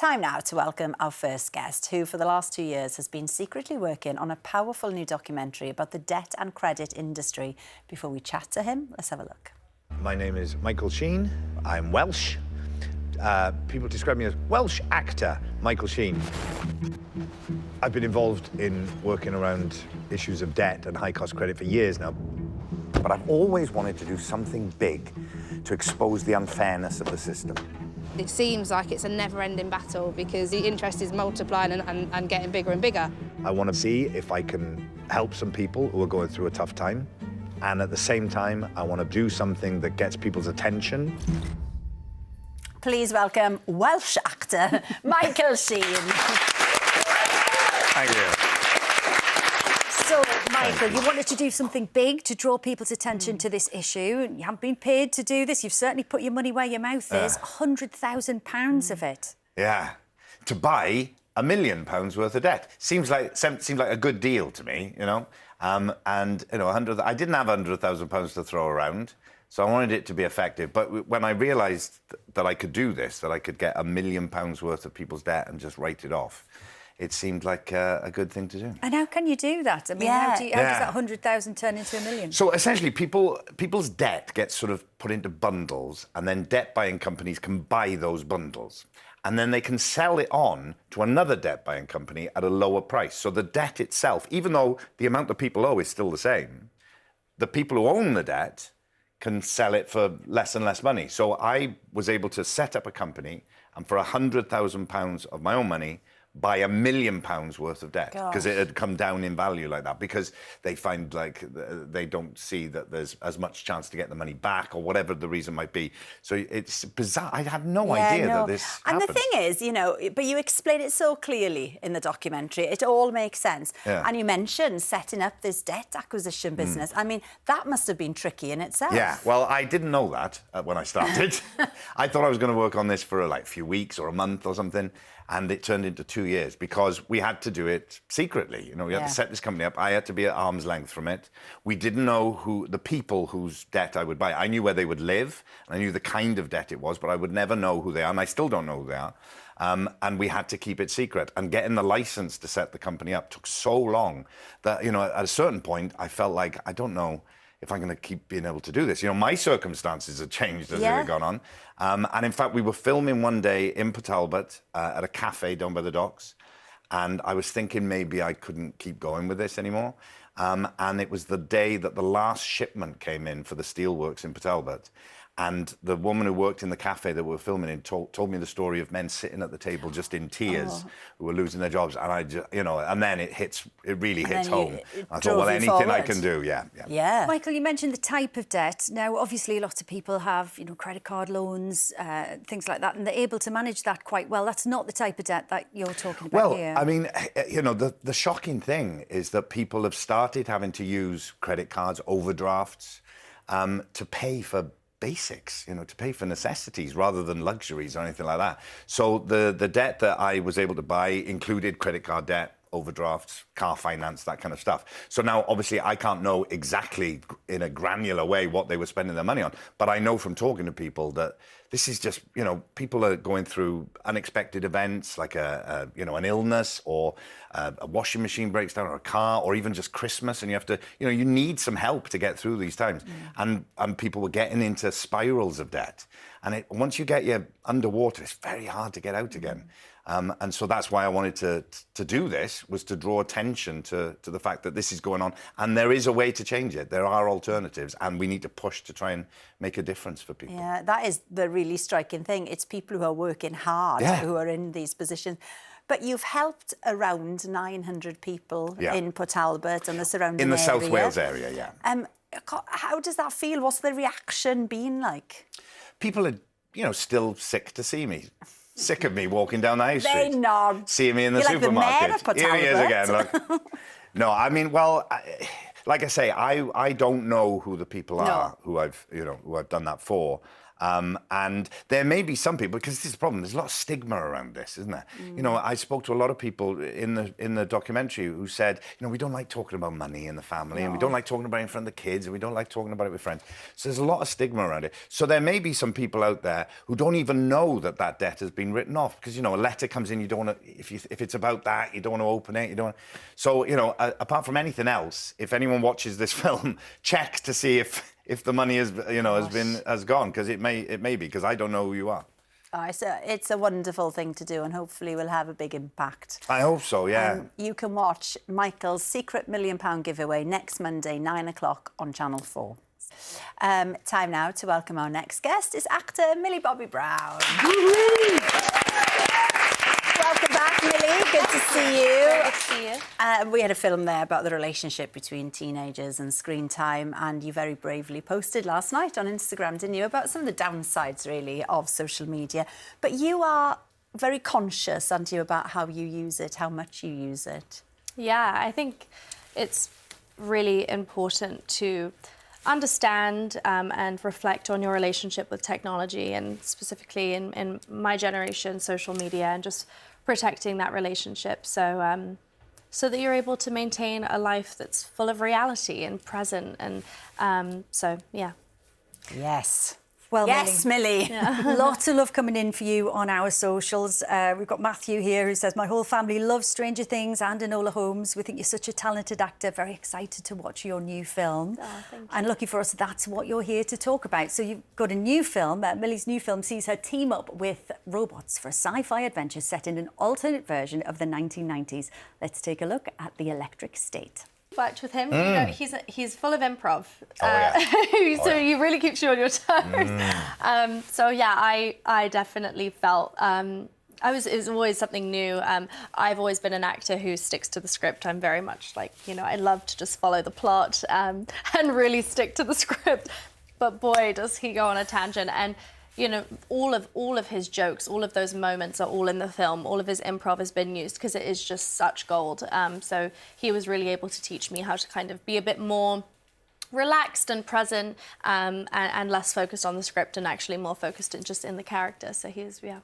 time now to welcome our first guest, who for the last 2 years has been secretly working on a powerful new documentary about the debt and credit industry. Before we chat to him, let's have a look. My name is Michael Sheen. I'm Welsh. People describe me as Welsh actor Michael Sheen. I've been involved in working around issues of debt and high-cost credit for years now. But I've always wanted to do something big to expose the unfairness of the system. It seems like it's a never-ending battle because the interest is multiplying and getting bigger and bigger. I want to see if I can help some people who are going through a tough time. And at the same time, I want to do something that gets people's attention. Please welcome Welsh actor Michael Sheen. Thank you. So, Michael, you wanted to do something big to draw people's attention to this issue. You haven't been paid to do this. You've certainly put your money where your mouth is. £100,000 of it. Yeah. To buy £1 million worth of debt seems like a good deal to me, you know. And you know, I didn't have £100,000 to throw around, so I wanted it to be effective. But when I realised that I could do this, that I could get £1 million worth of people's debt and just write it off, it seemed like a good thing to do. And how can you do that? I mean, how does that 100,000 turn into £1 million? So essentially, people's debt gets sort of put into bundles, and then debt-buying companies can buy those bundles. And then they can sell it on to another debt-buying company at a lower price. So the debt itself, even though the amount that people owe is still the same, the people who own the debt can sell it for less and less money. So I was able to set up a company and for £100,000 of my own money, buy £1 million worth of debt, because it had come down in value like that, because they find like they don't see that there's as much chance to get the money back or whatever the reason might be. So it's bizarre. I had no idea that this happened. And the thing is, you know, but you explain it so clearly in the documentary. It all makes sense. Yeah. And you mentioned setting up this debt acquisition business. I mean, that must have been tricky in itself. Yeah, well, I didn't know that when I started. I thought I was going to work on this for like a few weeks or a month or something. And it turned into 2 years because we had to do it secretly. You know, we had to set this company up. I had to be at arm's length from it. We didn't know who the people whose debt I would buy. I knew where they would live, and I knew the kind of debt it was, but I would never know who they are, and I still don't know who they are. And we had to keep it secret. And getting the license to set the company up took so long that, you know, at a certain point, I felt like, I don't know if I'm going to keep being able to do this. You know, my circumstances had changed as it had gone on. And in fact, we were filming one day in Port Talbot at a cafe down by the docks. And I was thinking maybe I couldn't keep going with this anymore. And it was the day that the last shipment came in for the steelworks in Port Talbot. And the woman who worked in the cafe that we were filming in told me the story of men sitting at the table just in tears who were losing their jobs. And I just, you know, and then it really hits home. I thought, well, anything I can do, yeah. Michael, you mentioned the type of debt. Now, obviously, lots of people have, you know, credit card loans, things like that, and they're able to manage that quite well. That's not the type of debt that you're talking about here. Well, I mean, you know, the shocking thing is that people have started having to use credit cards, overdrafts, to pay for basics, you know, to pay for necessities rather than luxuries or anything like that. So the debt that I was able to buy included credit card debt, overdrafts, car finance, that kind of stuff. So now, obviously, I can't know exactly in a granular way what they were spending their money on, but I know from talking to people that this is just, you know, people are going through unexpected events like you know, an illness or a washing machine breaks down or a car or even just Christmas, and you have to, you know, you need some help to get through these times. And people were getting into spirals of debt. And once you get you underwater, it's very hard to get out again. And so that's why I wanted to do this, was to draw attention to the fact that this is going on. And there is a way to change it. There are alternatives, and we need to push to try and make a difference for people. Yeah, that is the really striking thing. It's people who are working hard who are in these positions. But you've helped around 900 people in Port Talbot and the surrounding area. In the South Wales area, yeah. How does that feel? What's the reaction been like? People are, you know, still sick to see me. Sick of me walking down the high street. They nod. Seeing me in the supermarket. Like the mayor of Port Talbot. Here he is again, look. No, I mean, well, like I say, I don't know who the people are who I've done that for. And there may be some people, because this is the problem, there's a lot of stigma around this, isn't there? You know, I spoke to a lot of people in the documentary who said, you know, we don't like talking about money in the family, and we don't like talking about it in front of the kids, and we don't like talking about it with friends. So there's a lot of stigma around it. So there may be some people out there who don't even know that that debt has been written off, because, you know, a letter comes in, you don't want to, if it's about that, you don't want to open it, you don't want. So, you know, apart from anything else, if anyone watches this film, check to see if the money has, you know, has gone, because it may be, because I don't know who you are. Oh, it's a wonderful thing to do, and hopefully will have a big impact. I hope so, yeah. You can watch Michael's Secret £1 Million giveaway next Monday, 9 o'clock on Channel 4. Time now to welcome our next guest is actor Millie Bobby Brown. Welcome back, Millie. Good to see you. Good to see you. We had a film there about the relationship between teenagers and screen time, and you very bravely posted last night on Instagram, didn't you, about some of the downsides, really, of social media. But you are very conscious, aren't you, about how you use it, how much you use it? Yeah, I think it's really important to understand and reflect on your relationship with technology, and specifically in my generation, social media, and just protecting that relationship so that you're able to maintain a life that's full of reality and present. And so, yeah. Yes. Well, yes, Millie. Lots of love coming in for you on our socials. We've got Matthew here who says, my whole family loves Stranger Things and Enola Holmes. We think you're such a talented actor. Very excited to watch your new film. Oh, thank you. And lucky for us, that's what you're here to talk about. So you've got a new film. Millie's new film sees her team up with robots for a sci-fi adventure set in an alternate version of the 1990s. Let's take a look at The Electric State. Worked with him. You know, he's full of improv. So he really keeps you on your toes. So yeah, I definitely felt it was always something new. I've always been an actor who sticks to the script. I'm very much like, you know, I love to just follow the plot and really stick to the script. But boy, does he go on a tangent. And you know, all of his jokes, all of those moments are all in the film. All of his improv has been used because it is just such gold. So he was really able to teach me how to kind of be a bit more relaxed and present, and less focused on the script, and actually more focused just in the character. So he's, yeah,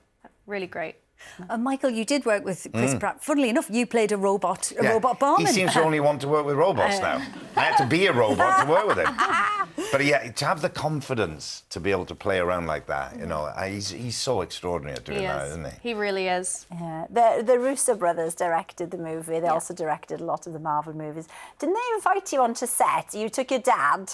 really great. Michael, you did work with Chris Pratt. Funnily enough, you played a robot barman. He seems to only want to work with robots now. I had to be a robot to work with him. But yeah, to have the confidence to be able to play around like that, you know, he's so extraordinary at doing that, isn't he? He really is. Yeah. The Russo brothers directed the movie. They also directed a lot of the Marvel movies. Didn't they invite you onto set? You took your dad,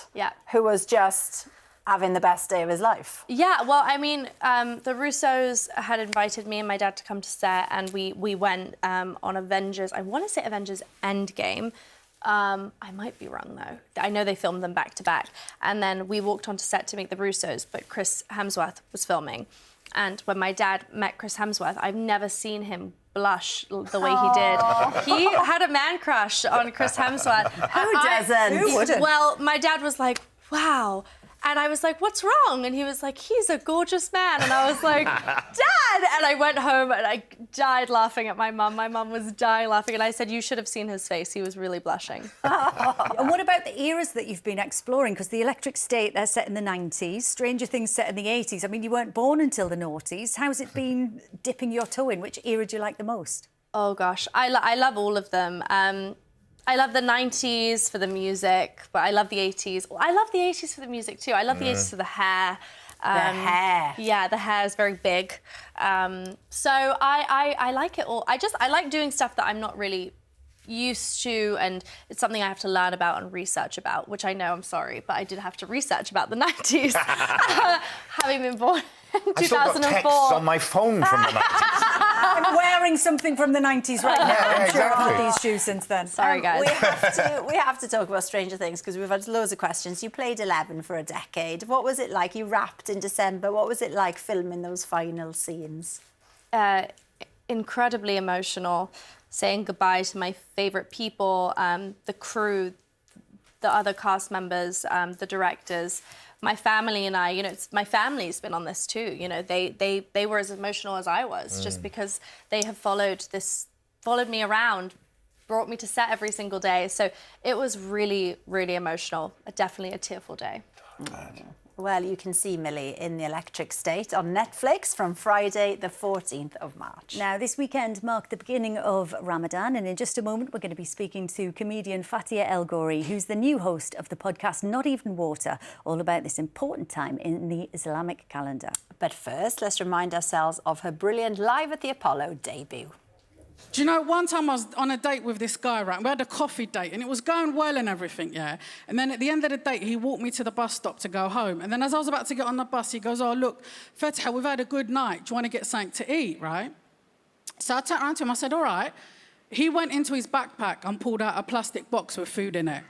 who was just having the best day of his life. Yeah, well, I mean, the Russos had invited me and my dad to come to set, and we went on Avengers, I want to say Avengers Endgame. I might be wrong, though. I know they filmed them back to back. And then we walked onto set to meet the Russos, but Chris Hemsworth was filming. And when my dad met Chris Hemsworth, I've never seen him blush the way he did. He had a man crush on Chris Hemsworth. Who doesn't? Who wouldn't? Well, my dad was like, wow. And I was like, what's wrong? And he was like, he's a gorgeous man. And I was like, Dad! And I went home and I died laughing at my mum. My mum was dying laughing. And I said, you should have seen his face. He was really blushing. And what about the eras that you've been exploring? Because The Electric State, they're set in the 90s. Stranger Things set in the 80s. I mean, you weren't born until the noughties. How's it been dipping your toe in? Which era do you like the most? Oh, gosh. I love all of them. I love the 90s for the music, but I love the 80s. I love the 80s for the music, too. I love the 80s for the hair. The hair. Yeah, the hair is very big. So I like it all. I like doing stuff that I'm not really used to, and it's something I have to learn about and research about, which I know, I'm sorry, but I did have to research about the 90s, having been born in 2004. I still got texts on my phone from the 90s. I'm wearing something from the 90s right now. I'm sure I've had these shoes since then. Sorry, guys. We have to talk about Stranger Things because we've had loads of questions. You played 11 for a decade. What was it like? You wrapped in December. What was it like filming those final scenes? Incredibly emotional, saying goodbye to my favourite people, the crew, the other cast members, the directors. My family and I, you know, my family's been on this too. You know, they were as emotional as I was, just because they have followed me around, brought me to set every single day. So it was really, really emotional. Definitely a tearful day. Well, you can see Millie in the Electric State on Netflix from Friday, the 14th of March. Now, this weekend marked the beginning of Ramadan, and in just a moment, we're going to be speaking to comedian Fatiha El-Ghorri, who's the new host of the podcast Not Even Water, all about this important time in the Islamic calendar. But first, let's remind ourselves of her brilliant Live at the Apollo debut. Do you know, one time I was on a date with this guy, right? We had a coffee date and it was going well and everything, yeah? And then at the end of the date, he walked me to the bus stop to go home. And then as I was about to get on the bus, he goes, oh, look, Fatiha, we've had a good night. Do you want to get something to eat, right? So I turned around to him, I said, all right. He went into his backpack and pulled out a plastic box with food in it.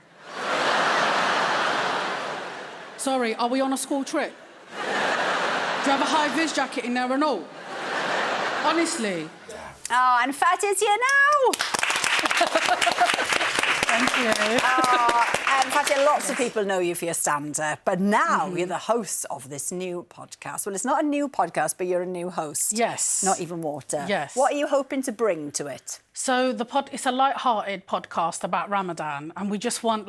Sorry, are we on a school trip? Do you have a high-vis jacket in there and all? Honestly. Oh, and Fatiha's here now! Thank you. Fatiha, lots of people know you for your stand-up, but now you're the host of this new podcast. Well, it's not a new podcast, but you're a new host. Yes. Not Even Water. Yes. What are you hoping to bring to it? So it's a light-hearted podcast about Ramadan, and we just want,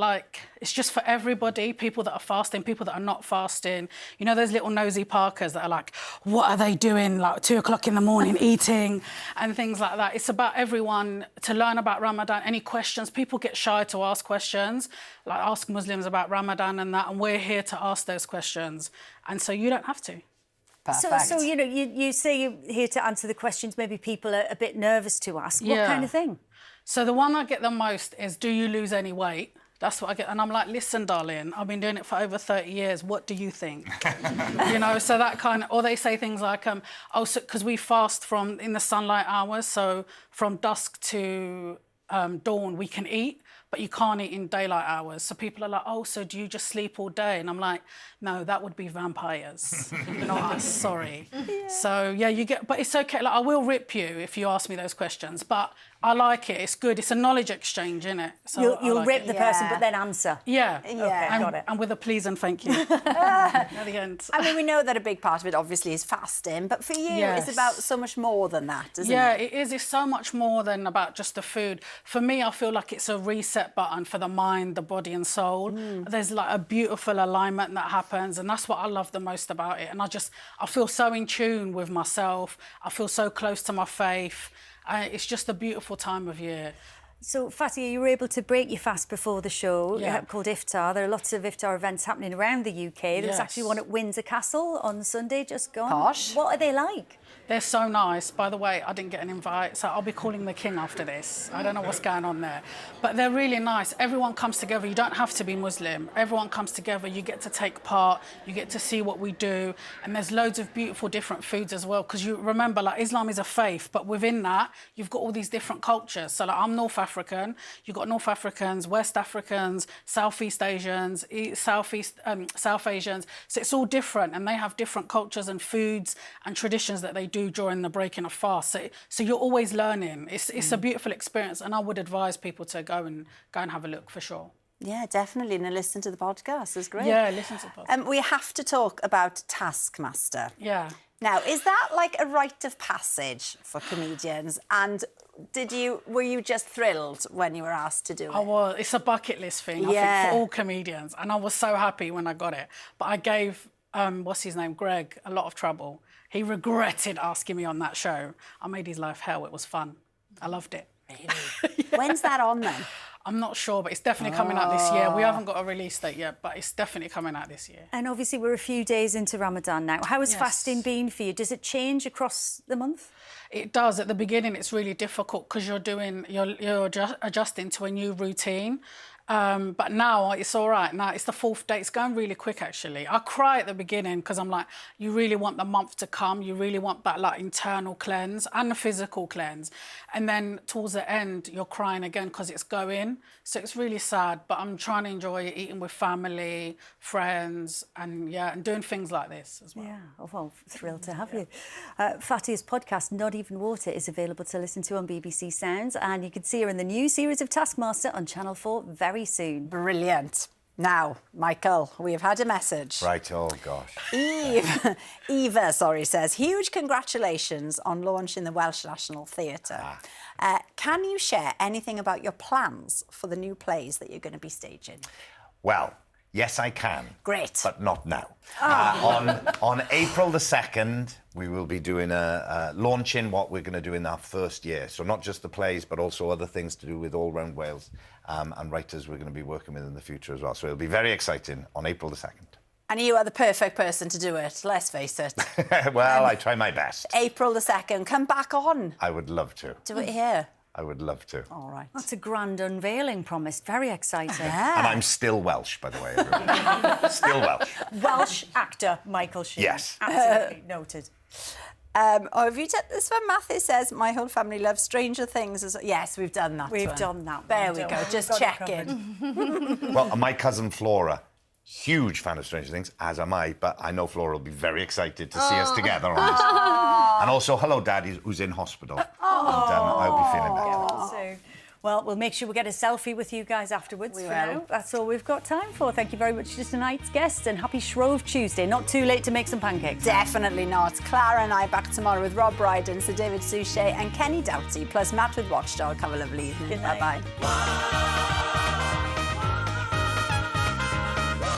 it's just for everybody, people that are fasting, people that are not fasting. You know, those little nosy Parkers that are like, what are they doing, 2 o'clock in the morning, eating, and things like that. It's about everyone to learn about Ramadan. Any questions? People get shy to ask questions, like ask Muslims about Ramadan and that, and we're here to ask those questions. And so you don't have to. Perfect. So you know, you say you're here to answer the questions maybe people are a bit nervous to ask. What kind of thing? So the one I get the most is, do you lose any weight? That's what I get. And I'm like, listen, darling, I've been doing it for over 30 years. What do you think? You know, so that kind of... Or they say things like, oh, so because we fast in the sunlight hours, so from dusk to dawn we can eat, but you can't eat in daylight hours. So people are like, oh, so do you just sleep all day? And I'm like, no, that would be vampires, not us, sorry. Yeah. So, yeah, you get... But it's OK. Like, I will rip you if you ask me those questions, but I like it. It's good. It's a knowledge exchange, isn't it? So You'll like rip the person, Yeah. but then answer. Yeah. Yeah. Okay, got it. And with a please and thank you at the end. I mean, we know that a big part of it, obviously, is fasting, but for you, Yes. it's about so much more than that, isn't Yeah, it? it is. It's so much more than about just the food. For me, I feel like it's a reset button for the mind, the body and soul. There's like a beautiful alignment that happens, and that's what I love the most about it. And I feel so in tune with myself. I feel so close to my faith. It's just a beautiful time of year. So, Fatiha, you were able to break your fast before the show called Iftar. There are lots of Iftar events happening around the UK. There was actually one at Windsor Castle on Sunday just gone. Posh. What are they like? They're so nice. By the way, I didn't get an invite, so I'll be calling the king after this. I don't know what's going on there. But they're really nice. Everyone comes together. You don't have to be Muslim. Everyone comes together. You get to take part. You get to see what we do. And there's loads of beautiful different foods as well. Because you remember, like, Islam is a faith, but within that, you've got all these different cultures. So, like, I'm North African. You've got North Africans, West Africans, Southeast Asians, South Asians. So it's all different. And they have different cultures and foods and traditions that they do during the breaking of fast. So you're always learning. It's a beautiful experience, and I would advise people to go and have a look for sure. Yeah, definitely. And listen to the podcast. It's great. Yeah, listen to the podcast. We have to talk about Taskmaster. Yeah. Now, is that like a rite of passage for comedians? And were you just thrilled when you were asked to do it? I was. It's a bucket list thing, I think, for all comedians. And I was so happy when I got it. But I gave, what's his name, Greg, a lot of trouble. He regretted asking me on that show. I made his life hell. It was fun. I loved it. Really? When's that on then? I'm not sure, but it's definitely coming out this year. We haven't got a release date yet, but it's definitely coming out this year. And obviously we're a few days into Ramadan now. How has fasting been for you? Does it change across the month? It does. At the beginning, it's really difficult because you're adjusting to a new routine. But now it's all right. Now it's the 4th day. It's going really quick, actually. I cry at the beginning because I'm like, you really want the month to come. You really want that like internal cleanse and the physical cleanse. And then towards the end, you're crying again because it's going. So it's really sad. But I'm trying to enjoy it, eating with family, friends, and doing things like this as well. Yeah, well, thrilled to have you. Fatiha's podcast, Not Even Water, is available to listen to on BBC Sounds, and you can see her in the new series of Taskmaster on Channel 4 very soon. Brilliant. Now, Michael, we have had a message. Right, oh gosh. Eva, says, huge congratulations on launching the Welsh National Theatre. Can you share anything about your plans for the new plays that you're going to be staging? Well, Yes, I can. Great. But not now. On April the 2nd, we will be doing launching what we're going to do in our first year. So not just the plays, but also other things to do with all round Wales and writers we're going to be working with in the future as well. So it'll be very exciting on April the 2nd. And you are the perfect person to do it, let's face it. Well, I try my best. April the 2nd, come back on. I would love to. Do it here. I would love to. All right. That's a grand unveiling promised. Very exciting. And I'm still Welsh, by the way. Everybody. Still Welsh. Welsh actor Michael Sheen. Yes. Absolutely noted. Have you done this one? Matthew says, my whole family loves Stranger Things. Yes, we've done that We've one. done that one. There we go, We've just got it checking. Well, my cousin Flora, huge fan of Stranger Things, as am I, but I know Flora will be very excited to see us together on this. And also, hello, Dad, who's in hospital. And I'll be feeling better. Well, we'll make sure we get a selfie with you guys afterwards. We for will. now. That's all we've got time for. Thank you very much to tonight's guests and happy Shrove Tuesday. Not too late to make some pancakes. Definitely not. Clara and I back tomorrow with Rob Brydon, Sir David Suchet and Kenny Doughty, plus Matt with Watchdog. Have a lovely evening. Good night. Bye-bye.